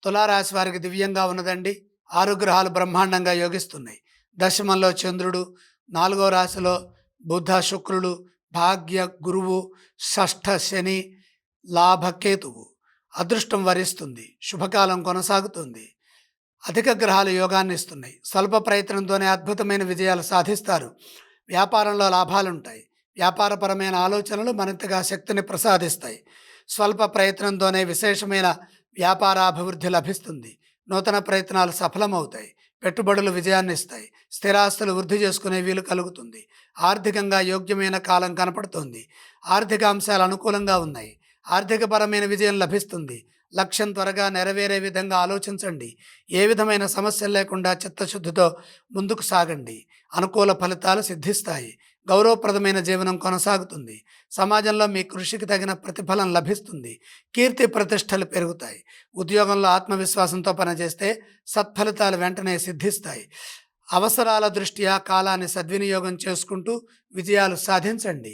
తులారాశి వారికి దివ్యంగా ఉన్నదండి. 6 గ్రహాలు బ్రహ్మాండంగా యోగిస్తున్నాయి. దశమంలో చంద్రుడు, 4వ రాశిలో బుధ, శుక్రుడు, భాగ్య గురువు, షష్ఠ శని, లాభ కేతువు. అదృష్టం వరిస్తుంది. శుభకాలం కొనసాగుతుంది. అధిక గ్రహాలు యోగాన్ని ఇస్తున్నాయి. స్వల్ప ప్రయత్నంతోనే అద్భుతమైన విజయాలు సాధిస్తారు. వ్యాపారంలో లాభాలుంటాయి. వ్యాపారపరమైన ఆలోచనలు మరింతగా శక్తిని ప్రసాదిస్తాయి. స్వల్ప ప్రయత్నంతోనే విశేషమైన వ్యాపారాభివృద్ధి లభిస్తుంది. నూతన ప్రయత్నాలు సఫలమవుతాయి. పెట్టుబడులు విజయాన్ని ఇస్తాయి. స్థిరాస్తులు వృద్ధి చేసుకునే వీలు కలుగుతుంది. ఆర్థికంగా యోగ్యమైన కాలం కనపడుతోంది. ఆర్థిక అంశాలు అనుకూలంగా ఉన్నాయి. ఆర్థికపరమైన విజయం లభిస్తుంది. లక్ష్యం త్వరగా నెరవేరే విధంగా ఆలోచించండి. ఏ విధమైన సమస్యలు లేకుండా చిత్తశుద్ధితో ముందుకు సాగండి. అనుకూల ఫలితాలు సిద్ధిస్తాయి. గౌరవప్రదమైన జీవనం కొనసాగుతుంది. సమాజంలో మీ కృషికి తగిన ప్రతిఫలం లభిస్తుంది. కీర్తి ప్రతిష్టలు పెరుగుతాయి. ఉద్యోగంలో ఆత్మవిశ్వాసంతో పనిచేస్తే సత్ఫలితాలు వెంటనే సిద్ధిస్తాయి. అవసరాల దృష్ట్యా కాలాన్ని సద్వినియోగం చేసుకుంటూ విజయాలు సాధించండి.